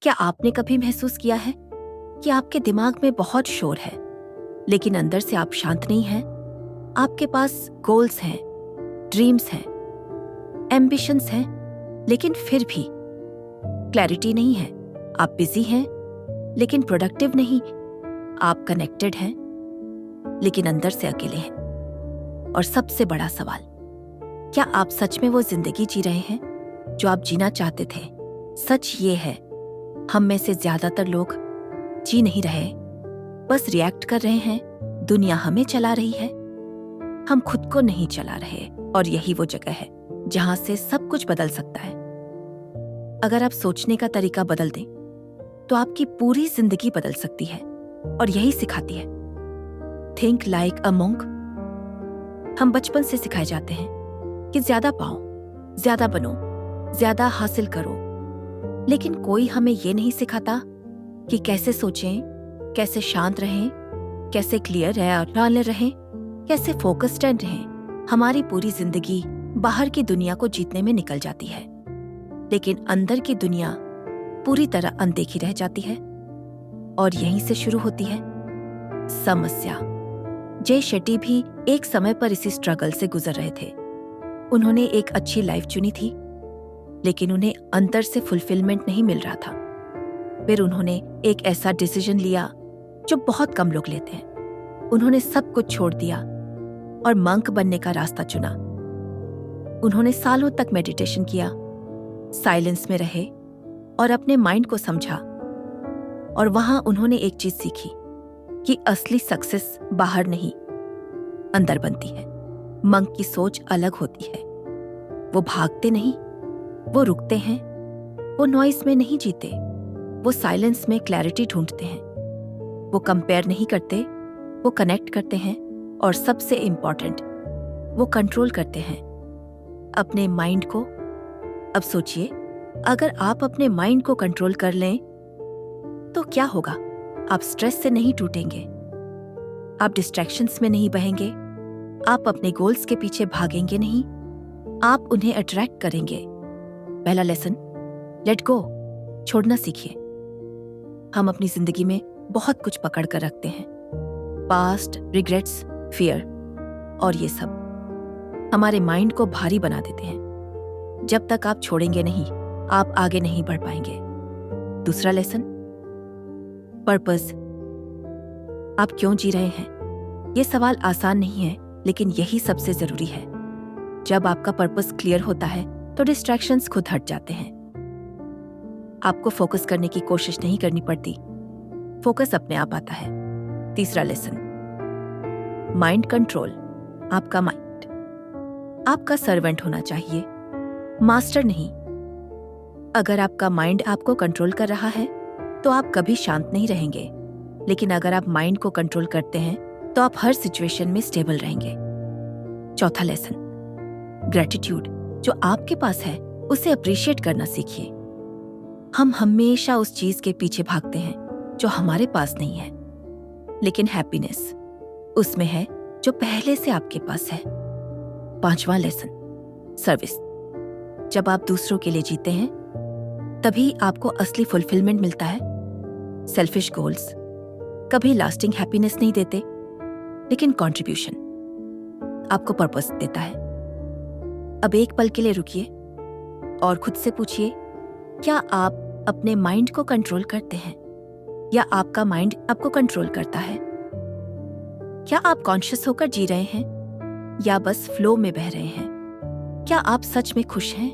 क्या आपने कभी महसूस किया है कि आपके दिमाग में बहुत शोर है, लेकिन अंदर से आप शांत नहीं हैं? आपके पास गोल्स हैं, ड्रीम्स हैं, एम्बिशंस हैं, लेकिन फिर भी क्लैरिटी नहीं है। आप बिजी हैं, लेकिन प्रोडक्टिव नहीं। आप कनेक्टेड हैं, लेकिन अंदर से अकेले हैं। और सबसे बड़ा सवाल, क्या आप सच में वो जिंदगी जी रहे हैं जो आप जीना चाहते थे? सच ये है, हम में से ज्यादातर लोग जी नहीं रहे, बस रिएक्ट कर रहे हैं। दुनिया हमें चला रही है, हम खुद को नहीं चला रहे। और यही वो जगह है जहां से सब कुछ बदल सकता है। अगर आप सोचने का तरीका बदल दें तो आपकी पूरी जिंदगी बदल सकती है। और यही सिखाती है थिंक लाइक अ monk। हम बचपन से सिखाए जाते हैं कि ज्यादा पाओ, ज्यादा बनो, ज्यादा हासिल करो, लेकिन कोई हमें ये नहीं सिखाता कि कैसे सोचें, कैसे शांत रहें, कैसे क्लियर है और राले रहें, कैसे फोकस्ड रहें। हमारी पूरी जिंदगी बाहर की दुनिया को जीतने में निकल जाती है, लेकिन अंदर की दुनिया पूरी तरह अनदेखी रह जाती है। और यहीं से शुरू होती है समस्या। जय शेट्टी भी एक समय पर इसी स्ट्रगल से गुजर रहे थे। उन्होंने एक अच्छी लाइफ चुनी थी, लेकिन उन्हें अंदर से फुलफिलमेंट नहीं मिल रहा था। फिर उन्होंने एक ऐसा डिसीजन लिया जो बहुत कम लोग लेते हैं। उन्होंने सब कुछ छोड़ दिया और मंक बनने का रास्ता चुना। उन्होंने सालों तक मेडिटेशन किया, साइलेंस में रहे और अपने माइंड को समझा। और वहां उन्होंने एक चीज सीखी कि असली सक्सेस बाहर नहीं, अंदर बनती है। मंक की सोच अलग होती है। वो भागते नहीं, वो रुकते हैं। वो नॉइस में नहीं जीते, वो साइलेंस में क्लैरिटी ढूंढते हैं। वो कंपेयर नहीं करते, वो कनेक्ट करते हैं। और सबसे इंपॉर्टेंट, वो कंट्रोल करते हैं अपने माइंड को। अब सोचिए, अगर आप अपने माइंड को कंट्रोल कर लें तो क्या होगा? आप स्ट्रेस से नहीं टूटेंगे, आप डिस्ट्रैक्शंस में नहीं बहेंगे, आप अपने गोल्स के पीछे भागेंगे नहीं, आप उन्हें अट्रैक्ट करेंगे। पहला लेसन, लेट गो, छोड़ना सीखिए। हम अपनी जिंदगी में बहुत कुछ पकड़ कर रखते हैं, पास्ट, रिग्रेट्स, फियर, और ये सब हमारे माइंड को भारी बना देते हैं। जब तक आप छोड़ेंगे नहीं, आप आगे नहीं बढ़ पाएंगे। दूसरा लेसन, पर्पस। आप क्यों जी रहे हैं? ये सवाल आसान नहीं है, लेकिन यही सबसे जरूरी है। जब आपका पर्पस क्लियर होता है तो डिस्ट्रैक्शंस खुद हट जाते हैं। आपको फोकस करने की कोशिश नहीं करनी पड़ती, फोकस अपने आप आता है। तीसरा लेसन, माइंड कंट्रोल। आपका माइंड आपका सर्वेंट होना चाहिए, मास्टर नहीं। अगर आपका माइंड आपको कंट्रोल कर रहा है तो आप कभी शांत नहीं रहेंगे, लेकिन अगर आप माइंड को कंट्रोल करते हैं तो आप हर सिचुएशन में स्टेबल रहेंगे। चौथा लेसन, ग्रेटिट्यूड। जो आपके पास है उसे अप्रिशिएट करना सीखिए। हम हमेशा उस चीज के पीछे भागते हैं जो हमारे पास नहीं है, लेकिन हैप्पीनेस उसमें है जो पहले से आपके पास है। पांचवां लेसन, सर्विस। जब आप दूसरों के लिए जीते हैं तभी आपको असली फुलफिलमेंट मिलता है। सेल्फिश गोल्स कभी लास्टिंग हैप्पीनेस नहीं देते, लेकिन कंट्रीब्यूशन आपको पर्पस देता है। अब एक पल के लिए रुकिए और खुद से पूछिए, क्या आप अपने माइंड को कंट्रोल करते हैं या आपका माइंड आपको कंट्रोल करता है? क्या आप कॉन्शियस होकर जी रहे हैं या बस फ्लो में बह रहे हैं? क्या आप सच में खुश हैं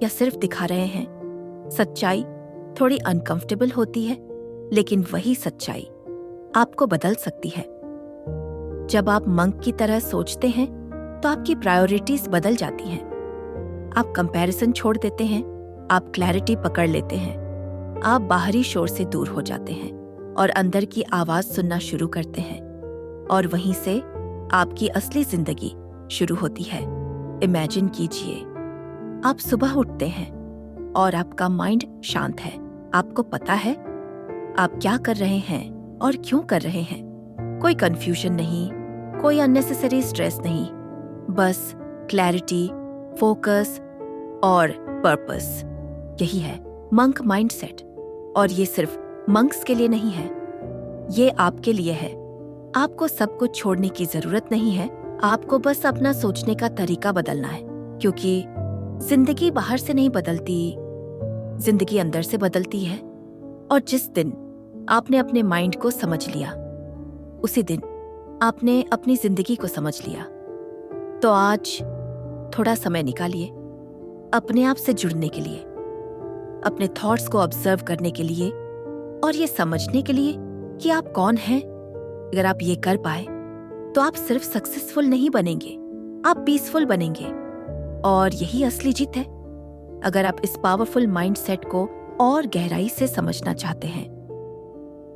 या सिर्फ दिखा रहे हैं? सच्चाई थोड़ी अनकंफर्टेबल होती है, लेकिन वही सच्चाई आपको बदल सकती है। जब आप मंक की तरह सोचते हैं तो आपकी प्रायोरिटीज बदल जाती हैं। आप कंपैरिजन छोड़ देते हैं, आप क्लैरिटी पकड़ लेते हैं, आप बाहरी शोर से दूर हो जाते हैं और अंदर की आवाज सुनना शुरू करते हैं। और वहीं से आपकी असली जिंदगी शुरू होती है। इमेजिन कीजिए, आप सुबह उठते हैं और आपका माइंड शांत है। आपको पता है आप क्या कर रहे हैं और क्यों कर रहे हैं। कोई कंफ्यूजन नहीं, कोई अननेसेसरी स्ट्रेस नहीं, बस क्लैरिटी, फोकस और पर्पस। यही है मंक माइंडसेट। और ये सिर्फ मंक्स के लिए नहीं है, ये आपके लिए है। आपको सब कुछ छोड़ने की जरूरत नहीं है, आपको बस अपना सोचने का तरीका बदलना है, क्योंकि जिंदगी बाहर से नहीं बदलती, जिंदगी अंदर से बदलती है। और जिस दिन आपने अपने माइंड को समझ लिया, उसी दिन आपने अपनी जिंदगी को समझ लिया। तो आज थोड़ा समय निकालिए अपने आप से जुड़ने के लिए, अपने थॉट्स को ऑब्जर्व करने के लिए और ये समझने के लिए कि आप कौन हैं। अगर आप ये कर पाए तो आप सिर्फ सक्सेसफुल नहीं बनेंगे, आप पीसफुल बनेंगे, और यही असली जीत है। अगर आप इस पावरफुल माइंडसेट को और गहराई से समझना चाहते हैं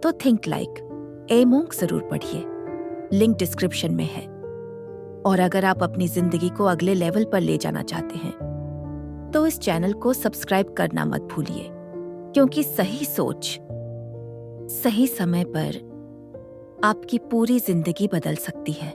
तो थिंक लाइक ए मोंक जरूर पढ़िए, लिंक डिस्क्रिप्शन में है। और अगर आप अपनी जिंदगी को अगले लेवल पर ले जाना चाहते हैं तो इस चैनल को सब्सक्राइब करना मत भूलिए, क्योंकि सही सोच सही समय पर आपकी पूरी जिंदगी बदल सकती है।